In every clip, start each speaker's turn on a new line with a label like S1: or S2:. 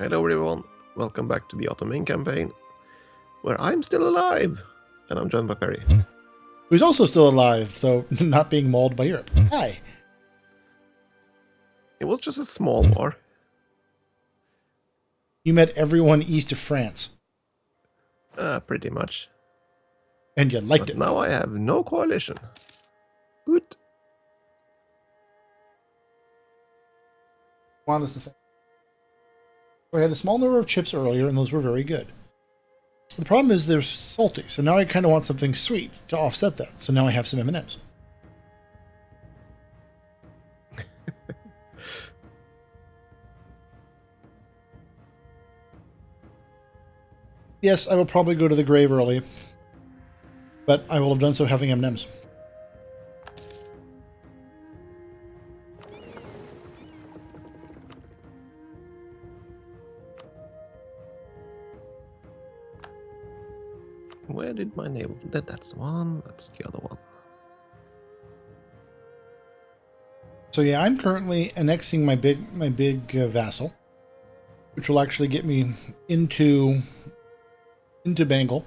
S1: Hello everyone, welcome back to the OttoMing campaign, where I'm still alive, and I'm joined by Perry.
S2: Who's also still alive, though not being mauled by Europe. Hi.
S1: It was just a small war.
S2: You met everyone east of France,
S1: Pretty much.
S2: and you liked
S1: But
S2: it.
S1: now I have no coalition. Good.
S2: Honest to think. We had a small number of chips earlier, and those were very good. The problem is they're salty, so now I kind of want something sweet to offset that. So now I have some M&Ms. Yes, I will probably go to the grave early, but I will have done so having M&Ms.
S1: Where did my naval... That's one, that's the other one.
S2: So yeah, I'm currently annexing my big vassal, which will actually get me into Bengal.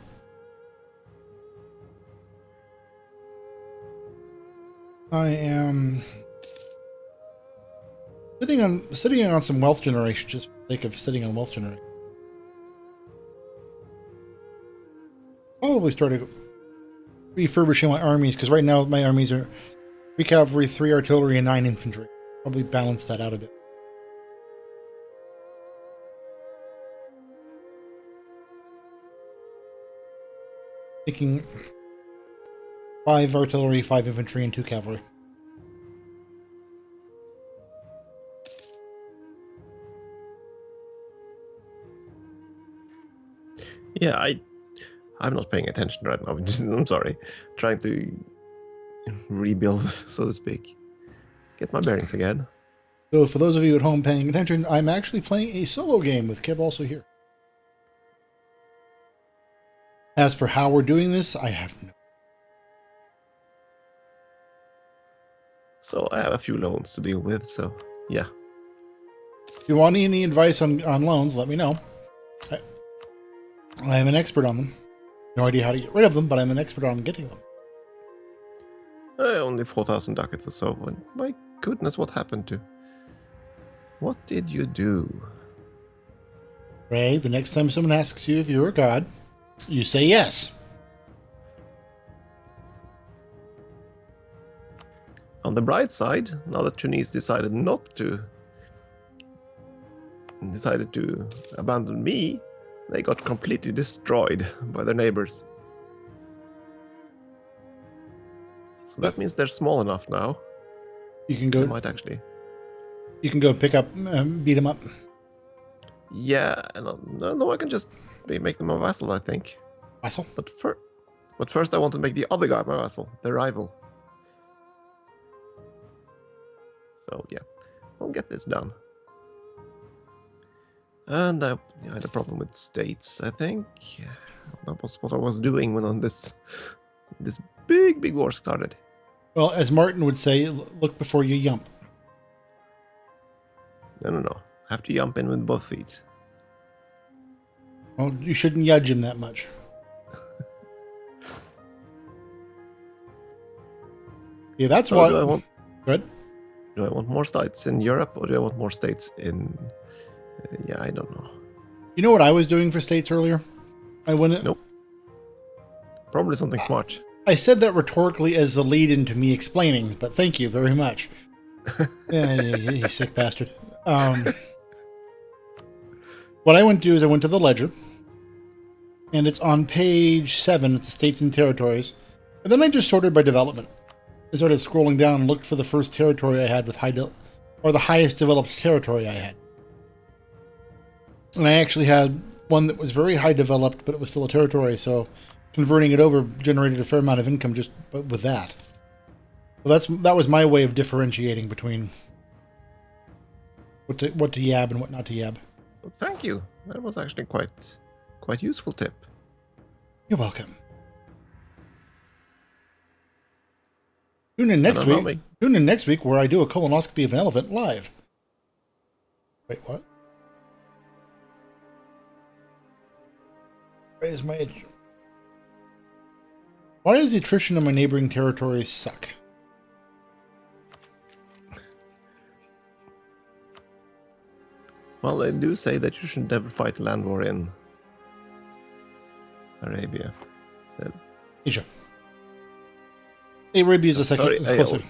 S2: I am sitting on some wealth generation just for the sake of sitting on wealth generation. Probably started refurbishing my armies, because right now my armies are 3 cavalry, 3 artillery, and 9 infantry. Probably balance that out a bit. Taking 5 artillery, 5 infantry, and 2 cavalry.
S1: Yeah, I'm not paying attention right now. I'm sorry. Trying to rebuild, so to speak. Get my bearings again.
S2: So for those of you at home paying attention, I'm actually playing a solo game with Keb also here. As for how we're doing this, I have no.
S1: So I have a few loans to deal with, so yeah.
S2: If you want any advice on loans, let me know. I am an expert on them. No idea how to get rid of them, but I'm an expert on getting them.
S1: Only 4,000 ducats or so. And my goodness, what happened to... What did you do?
S2: Ray, the next time someone asks you if you're a god, you say yes.
S1: On the bright side, now that Tunis decided to abandon me, they got completely destroyed by their neighbors. So that means they're small enough now.
S2: You can go.
S1: They might actually.
S2: You can go pick up, beat them up.
S1: Yeah, no, I can just make them a vassal, I think.
S2: Vassal?
S1: But first I want to make the other guy my vassal, the rival. So yeah, I'll get this done. And I had a problem with states, I think. That was what I was doing when this big war started.
S2: Well, as Martin would say, look before you yump.
S1: No. Have to jump in with both feet.
S2: Well, you shouldn't judge him that much. Yeah, that's
S1: So
S2: why.
S1: do I want?
S2: Good.
S1: Do I want more states in Europe, or do I want more states in? Yeah, I don't know.
S2: You know what I was doing for states earlier? I went.
S1: Nope. Probably something smart.
S2: I said that rhetorically as the lead into me explaining, but thank you very much. Yeah, you sick bastard. What I went to do is I went to the ledger, and it's on page 7. It's the states and territories, and then I just sorted by development. I started scrolling down and looked for the first territory I had with or the highest developed territory I had. And I actually had one that was very high developed, but it was still a territory, so converting it over generated a fair amount of income just with that. So that was my way of differentiating between what to yab and what not to yab.
S1: Well, thank you. That was actually quite useful tip.
S2: You're welcome. Tune in next week. Tune in next week where I do a colonoscopy of an elephant live. Wait, what? Why is my... Why does the attrition in my neighboring territories suck?
S1: Well, they do say that you should never fight a land war in Arabia.
S2: Asia. Arabia is the second.
S1: Sorry,
S2: Is closer.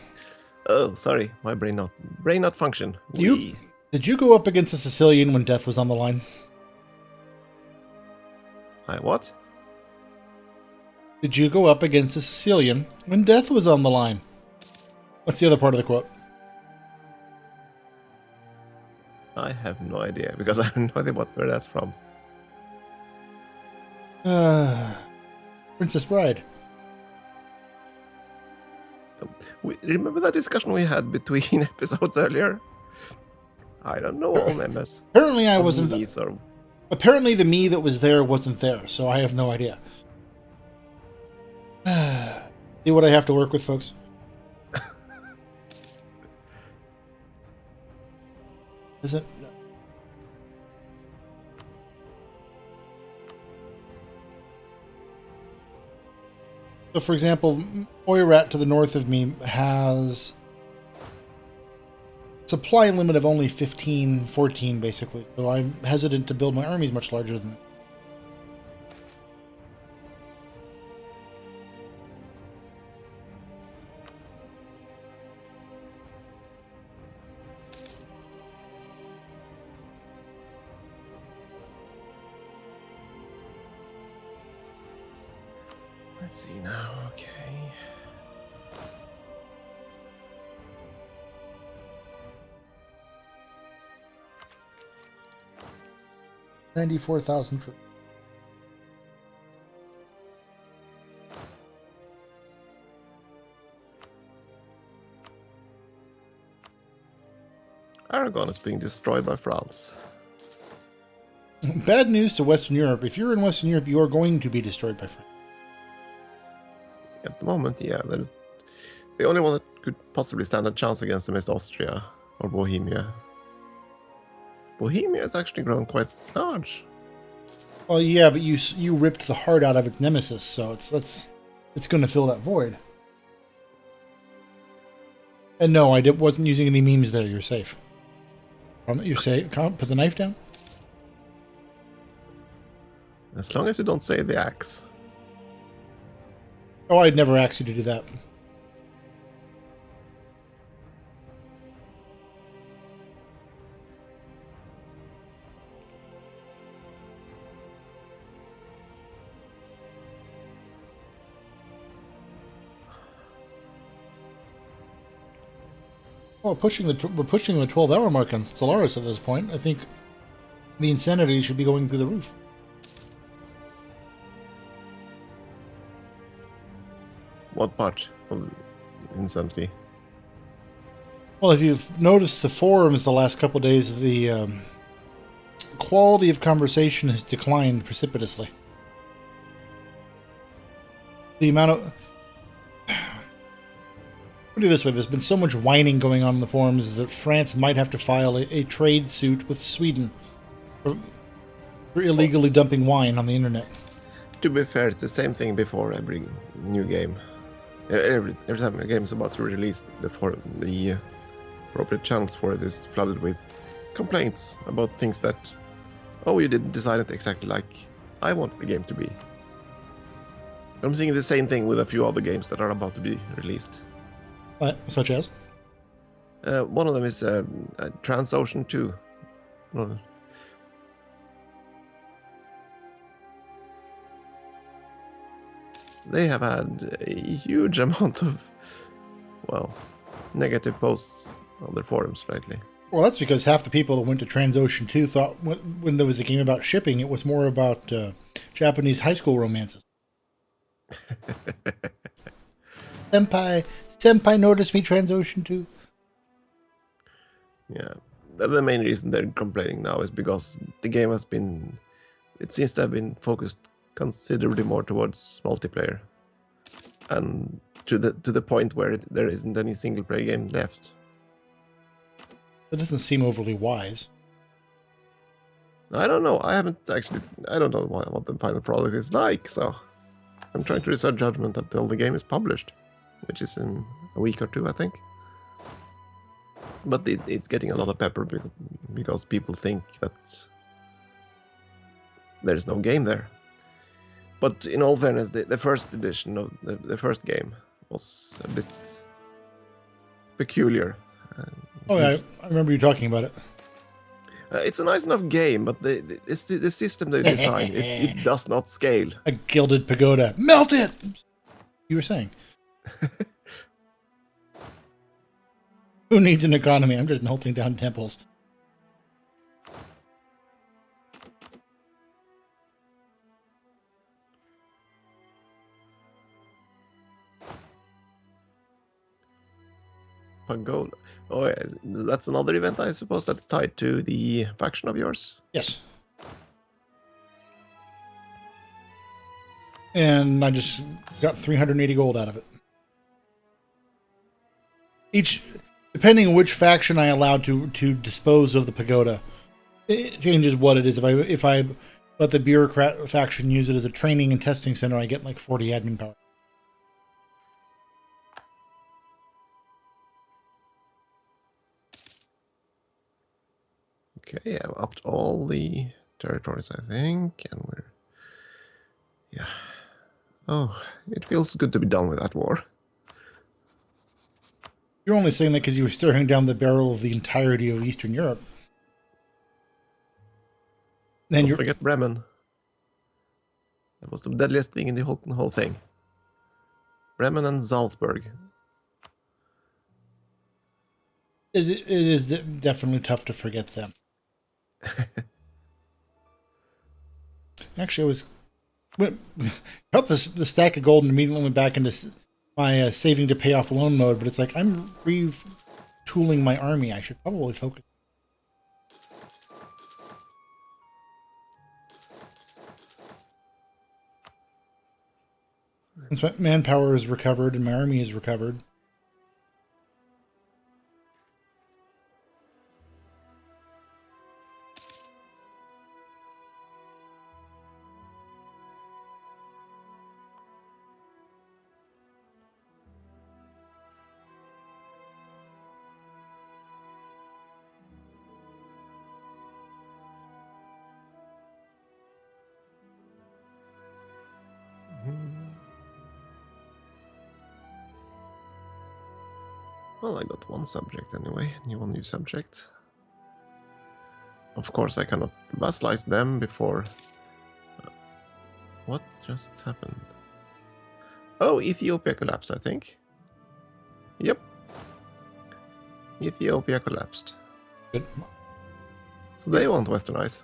S1: oh, sorry, my brain not function.
S2: Did you go up against a Sicilian when death was on the line?
S1: What?
S2: Did you go up against a Sicilian when death was on the line? What's the other part of the quote?
S1: I have no idea, because I have no idea where that's from.
S2: Princess Bride.
S1: Remember that discussion we had between episodes earlier? I don't know all MS.
S2: Apparently I wasn't...
S1: Or...
S2: Apparently the me that was there wasn't there, so I have no idea. See what I have to work with, folks? Is it? No. So, for example, Oirat to the north of me has supply limit of only 15, 14, basically. So I'm hesitant to build my armies much larger than that.
S1: Let's see now, okay.
S2: $94,000 troops.
S1: Aragon is being destroyed by France.
S2: Bad news to Western Europe. If you're in Western Europe, you are going to be destroyed by France.
S1: At the moment, yeah, there's the only one that could possibly stand a chance against them is Austria or Bohemia. Bohemia has actually grown quite large.
S2: Well, yeah, but you ripped the heart out of its nemesis, so it's going to fill that void. And no, I wasn't using any memes there. You're safe. You're safe. Put the knife down.
S1: As long as you don't say the axe.
S2: Oh, I'd never ask you to do that. Well, we're pushing the 12-hour mark on Stellaris at this point. I think the insanity should be going through the roof.
S1: What part of insanity?
S2: Well, if you've noticed the forums the last couple of days, the quality of conversation has declined precipitously. The amount of... Put it this way, there's been so much whining going on in the forums that France might have to file a trade suit with Sweden for illegally dumping wine on the internet.
S1: To be fair, it's the same thing before every new game. Every time a game is about to release, the appropriate channels for it is flooded with complaints about things that, oh, you didn't design it exactly like I want the game to be. I'm seeing the same thing with a few other games that are about to be released.
S2: Such as?
S1: One of them is Transocean 2. They have had a huge amount of, well, negative posts on their forums lately.
S2: Well, that's because half the people that went to Transocean 2 thought when there was a game about shipping, it was more about Japanese high school romances. Senpai noticed me Transocean 2.
S1: Yeah, the main reason they're complaining now is because the game has been, it seems to have been focused considerably more towards multiplayer, and to the point where there isn't any single player game left.
S2: That doesn't seem overly wise.
S1: I don't know. I haven't actually. I don't know what the final product is like. So I'm trying to reserve judgment until the game is published, which is in a week or two, I think. But it's getting a lot of pepper because people think that there's no game there. But in all fairness, the first edition of the first game was a bit peculiar.
S2: Oh, yeah, I remember you talking about it.
S1: It's a nice enough game, but the system they designed, it does not scale.
S2: A gilded pagoda. Melt it! You were saying. Who needs an economy? I'm just melting down temples.
S1: Pagoda. Oh, yeah. That's another event, I suppose, that's tied to the faction of yours?
S2: Yes. And I just got 380 gold out of it. Each, depending on which faction I allow to dispose of the pagoda, it changes what it is. If I let the bureaucrat faction use it as a training and testing center, I get like 40 admin power.
S1: Okay, I've upped all the territories, I think, and we're... Yeah. Oh, it feels good to be done with that war.
S2: You're only saying that because you were staring down the barrel of the entirety of Eastern Europe. Then
S1: Don't forget Bremen. That was the deadliest thing in the whole thing. Bremen and Salzburg.
S2: It is definitely tough to forget them. Actually, got the stack of gold and immediately went back into my saving to pay off loan mode, but it's like I'm retooling my army. I should probably focus. Since my manpower is recovered and my army is recovered.
S1: Well, I got one subject anyway. One new subject. Of course, I cannot vassalize them before... What just happened? Oh, Ethiopia collapsed, I think. Yep. Ethiopia collapsed.
S2: Good.
S1: So they won't westernize.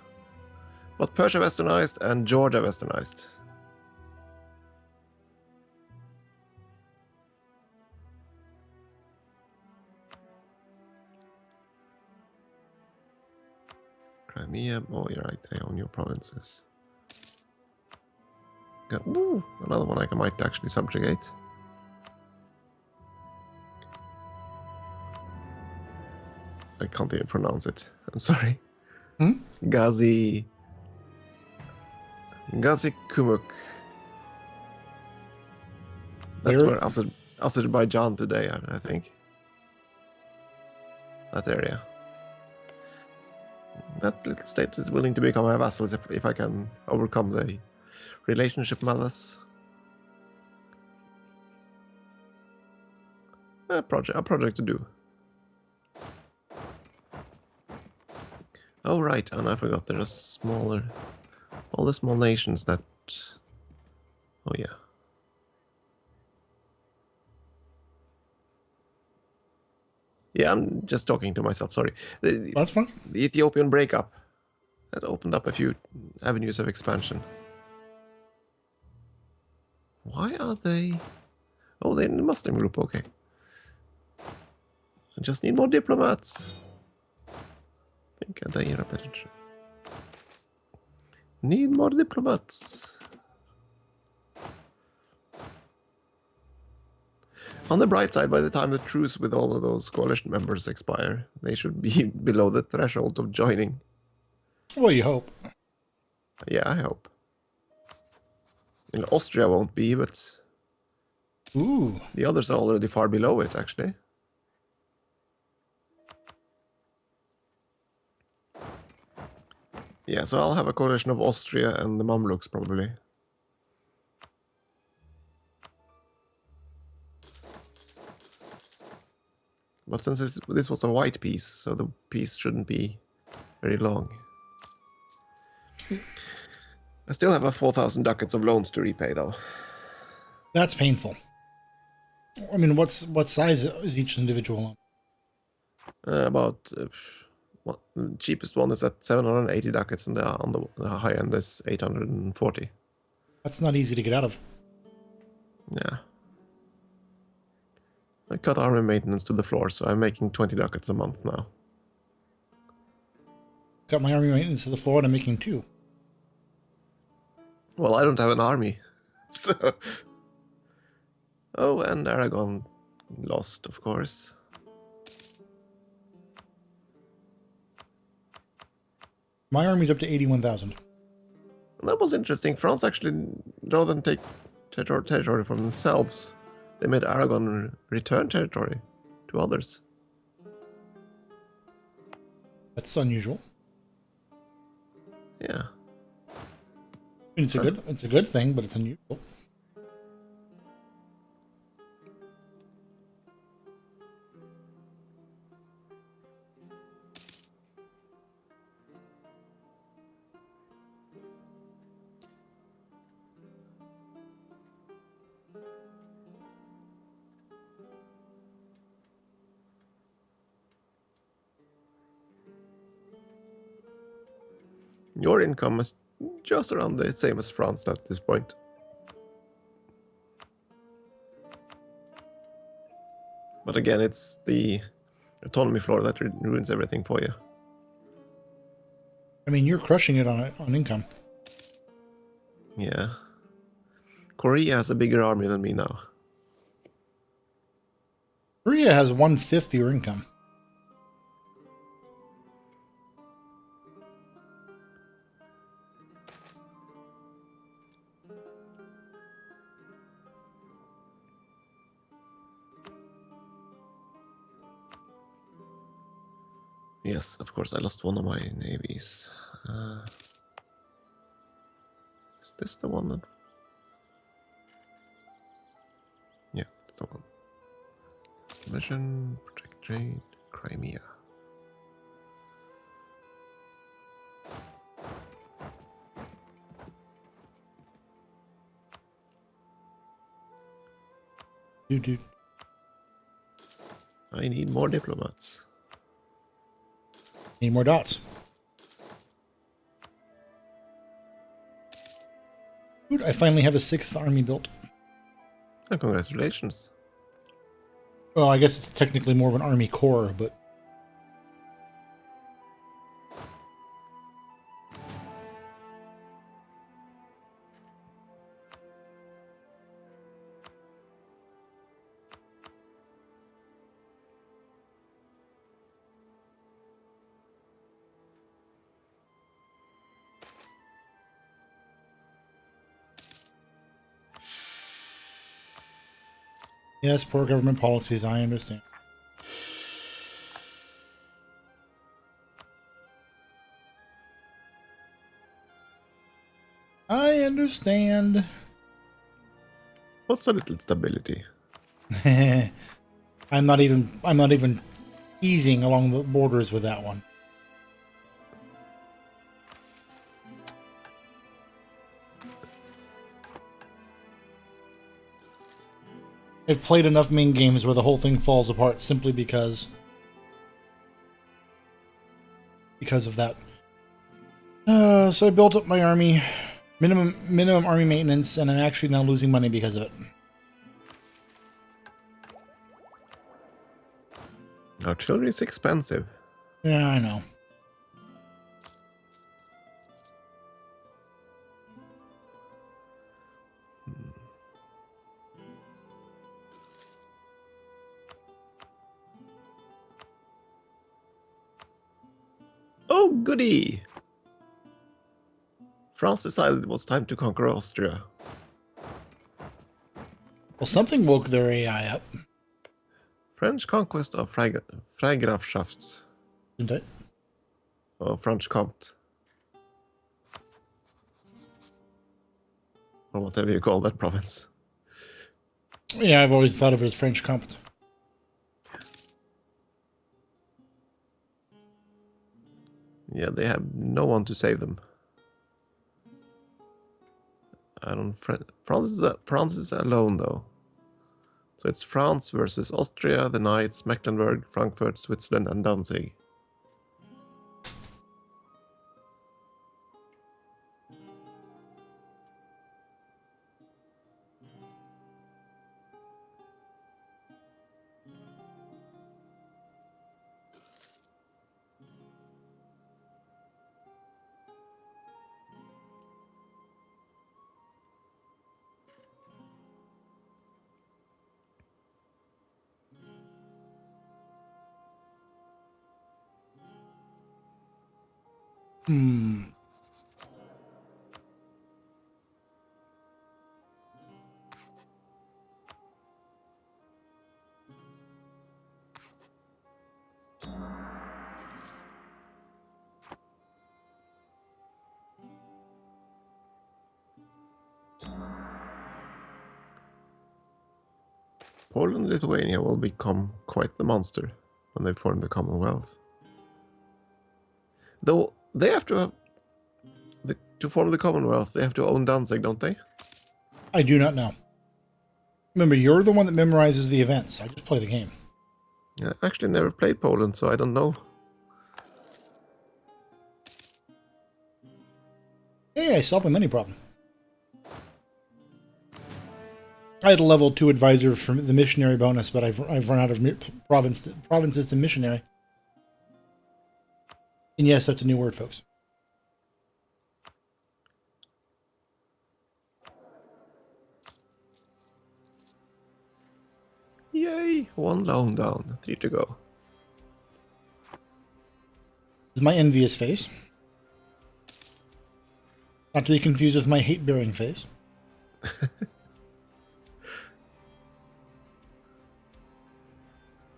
S1: But Persia westernized and Georgia westernized. Crimea, oh you're right, I own your provinces. Ooh, another one I might actually subjugate. I can't even pronounce it. I'm sorry. Gazi Kumuk. That's where Azerbaijan today are, I think. That area. That little state is willing to become my vassals if I can overcome the relationship malice. A project to do. Oh right, and I forgot there are smaller, all the small nations that. Oh yeah. Yeah, I'm just talking to myself. Sorry.
S2: That's fine.
S1: The Ethiopian breakup that opened up a few avenues of expansion. Why are they? Oh, they're in the Muslim group. Okay. I just need more diplomats. I think they are better. Need more diplomats. On the bright side, by the time the truce with all of those coalition members expire, they should be below the threshold of joining.
S2: Well, you hope.
S1: Yeah, I hope. In Austria won't be, but
S2: Ooh.
S1: the others are already far below it, actually. Yeah, so I'll have a coalition of Austria and the Mamluks, probably. But since this was a white piece, so the piece shouldn't be very long. I still have a 4,000 ducats of loans to repay, though.
S2: That's painful. I mean, what size is each individual loan?
S1: The cheapest one is at 780 ducats, and on the high end is 840.
S2: That's not easy to get out of.
S1: Yeah. I cut army maintenance to the floor, so I'm making 20 ducats a month now.
S2: Got my army maintenance to the floor and I'm making 2.
S1: Well, I don't have an army. So. Oh, and Aragon lost, of course.
S2: My army's up to 81,000.
S1: That was interesting. France actually, rather than take territory from themselves, they made Aragon return territory to others.
S2: That's unusual.
S1: Yeah.
S2: I mean, it's a good thing, but it's unusual.
S1: Your income is just around the same as France at this point. But again, it's the autonomy floor that ruins everything for you.
S2: I mean, you're crushing it on income.
S1: Yeah. Korea has a bigger army than me now.
S2: Korea has 1/5 your income.
S1: Yes, of course, I lost one of my navies. Is this the one that... Yeah, that's the one. Mission, protect trade, Crimea.
S2: Dude.
S1: I need more diplomats.
S2: Need more dots. Dude, I finally have a 6th army built.
S1: Oh, congratulations.
S2: Well, I guess it's technically more of an army corps, but... Yes, poor government policies, I understand. I understand.
S1: What's a little stability?
S2: I'm not even easing along the borders with that one. I've played enough Ming games where the whole thing falls apart simply because of that. So I built up my army, minimum army maintenance, and I'm actually now losing money because of it.
S1: Artillery is expensive.
S2: Yeah, I know.
S1: Oh, goody! France decided it was time to conquer Austria.
S2: Well, something woke their AI up,
S1: French conquest of Freigrafschafts.
S2: didn't it?
S1: Or French Comte. Or whatever you call that province.
S2: Yeah, I've always thought of it as French Comte.
S1: Yeah, they have no one to save them. France is alone though. So it's France versus Austria, the Knights, Mecklenburg, Frankfurt, Switzerland, and Danzig.
S2: Hmm.
S1: Poland and Lithuania will become quite the monster when they form the Commonwealth. Though they have to have to form the Commonwealth, they have to own Danzig, don't they?
S2: I do not know. Remember, you're the one that memorizes the events. I just played a game.
S1: I actually never played Poland, so I don't know.
S2: Hey, I solved my money problem. I had a level 2 advisor for the missionary bonus, but I've run out of provinces to missionary. And yes, that's a new word, folks.
S1: Yay! 1 loan down, 3 to go.
S2: This is my envious face. Not to be confused with my hate-bearing face.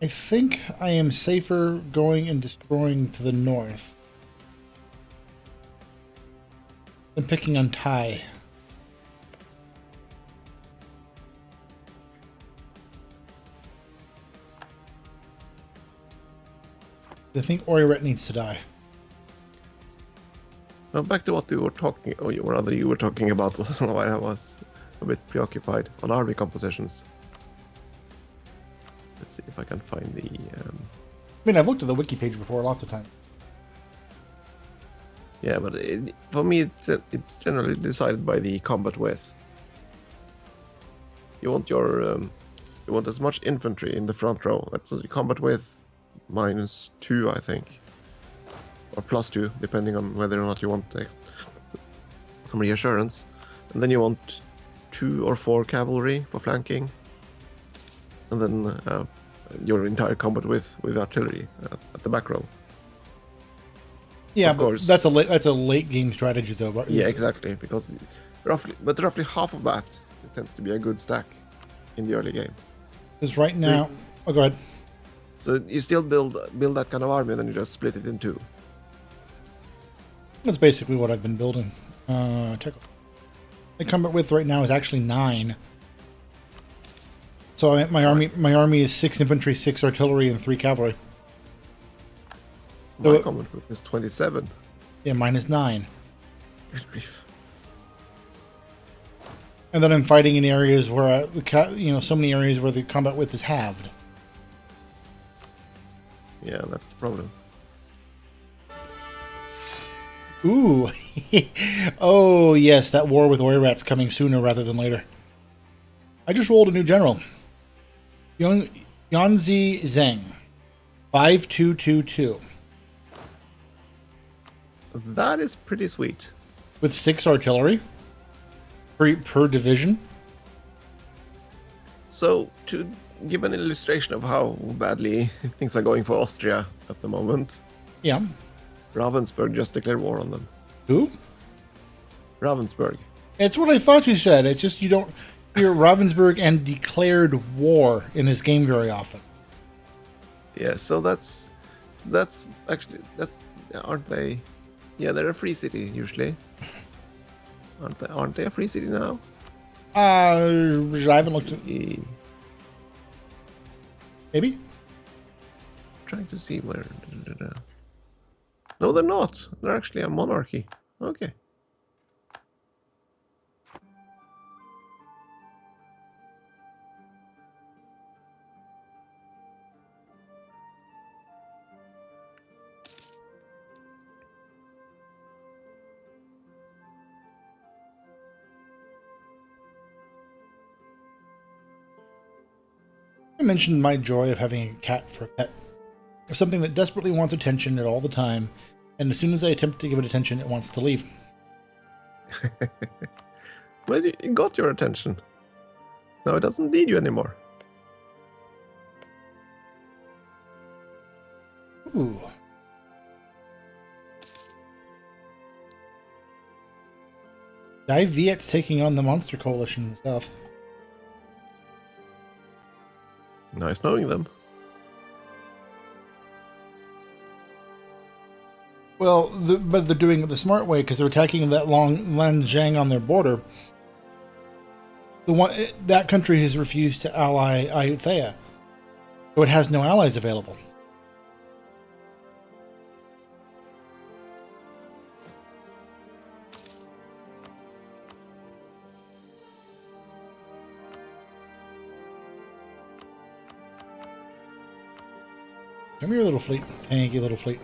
S2: I think I am safer going and destroying to the north than picking on Thai. I think Oriret needs to die.
S1: Well, back to what you were talking, or rather you were talking about while I was a bit preoccupied on army compositions. Let's see if I can find the...
S2: I mean, I've looked at the wiki page before lots of times.
S1: Yeah, but for me, it's generally decided by the combat width. You want your... you want as much infantry in the front row. That's the combat width -2, I think. Or +2, depending on whether or not you want some reassurance. And then you want 2 or 4 cavalry for flanking. And then your entire combat with artillery at the back row.
S2: Yeah,
S1: of course.
S2: That's a late game strategy, though, right?
S1: Yeah, exactly. Because roughly half of that it tends to be a good stack in the early game.
S2: Because right now, oh, go ahead.
S1: So you still build that kind of army, and then you just split it in 2.
S2: That's basically what I've been building. Check. The combat width right now is actually 9. So my army is 6 infantry, 6 artillery, and 3 cavalry.
S1: My combat width is 27.
S2: Yeah, mine is 9.
S1: Good grief.
S2: And then I'm fighting in areas where so many areas where the combat width is halved.
S1: Yeah, that's the problem.
S2: Ooh. Oh, yes, that war with Oirat's coming sooner rather than later. I just rolled a new general. Yanzi Zheng. 5222.
S1: That is pretty sweet.
S2: With 6 artillery per division.
S1: So, to give an illustration of how badly things are going for Austria at the moment,
S2: Yeah.
S1: Ravensburg just declared war on them.
S2: Who?
S1: Ravensburg.
S2: It's what I thought you said. It's just you don't hear Ravensburg and declared war in this game very often.
S1: Yeah, so that's actually aren't they? Yeah, they're a free city usually. Aren't they a free city now?
S2: I haven't looked at. Maybe.
S1: Trying to see where. No, they're not. They're actually a monarchy. Okay.
S2: I mentioned my joy of having a cat for a pet. It's something that desperately wants attention at all the time, and as soon as I attempt to give it attention, it wants to leave.
S1: Well, it got your attention. Now it doesn't need you anymore.
S2: Ooh. Guy Viet's taking on the Monster Coalition in the south.
S1: Nice knowing them.
S2: Well, but they're doing it the smart way because they're attacking that long Lanzhang on their border. That country has refused to ally Ayutthaya, so it has no allies available. Come here, little fleet. Thank you, little fleet.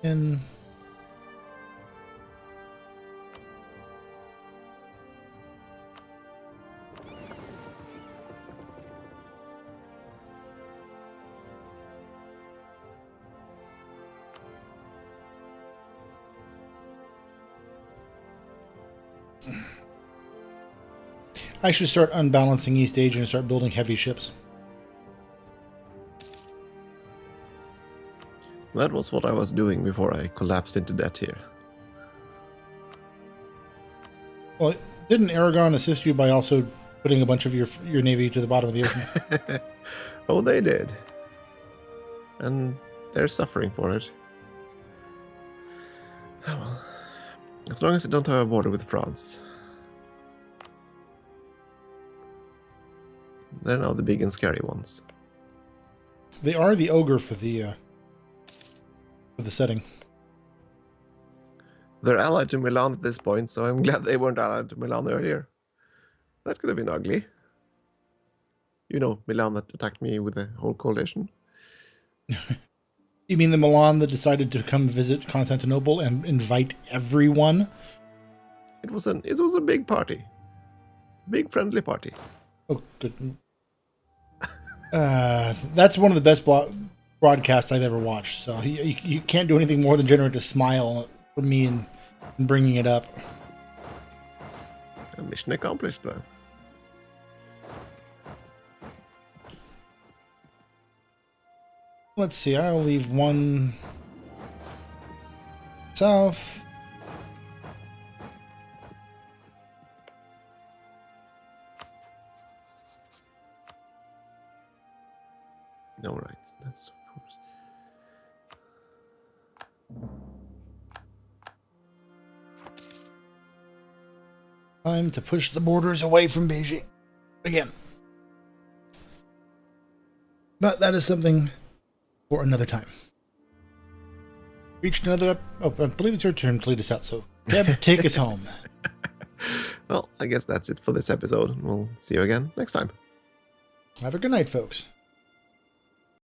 S2: And I should start unbalancing East Asia and start building heavy ships.
S1: That was what I was doing before I collapsed into debt here.
S2: Well, didn't Aragon assist you by also putting a bunch of your navy to the bottom of the ocean?
S1: Oh, they did. And they're suffering for it. Oh, well. As long as they don't have a border with France. They're now the big and scary ones.
S2: They are the ogre for the setting.
S1: They're allied to Milan at this point, so I'm glad they weren't allied to Milan earlier. That could have been ugly. You know, Milan that attacked me with the whole coalition.
S2: You mean the Milan that decided to come visit Constantinople and invite everyone?
S1: It was a big party. Big friendly party.
S2: Oh, good. That's one of the best broadcasts I've ever watched. So you can't do anything more than generate a smile from me and bringing it up.
S1: Mission accomplished, though.
S2: Let's see. I'll leave one south.
S1: No, right. That's of course.
S2: Time to push the borders away from Beijing again. But that is something for another time. Reached another. Oh, I believe it's your turn to lead us out. So, Keb, take us home.
S1: Well, I guess that's it for this episode. We'll see you again next time.
S2: Have a good night, folks.